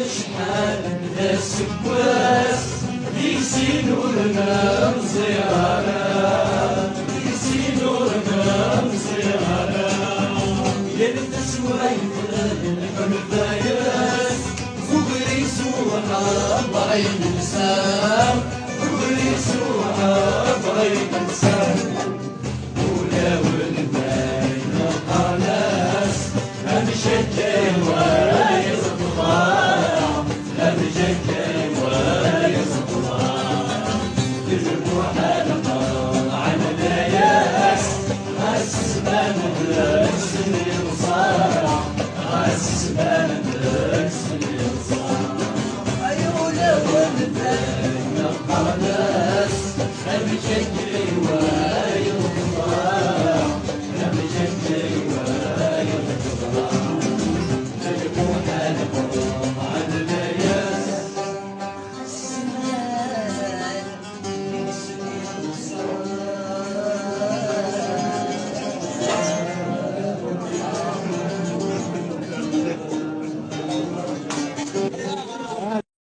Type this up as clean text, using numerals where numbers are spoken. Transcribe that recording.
شحال الناس كواس يسينورنا مزيانا يسينورنا مزيانا يا التسويف الحرفايات فوقري سوحة بعين لسان فوقري سوحة بعين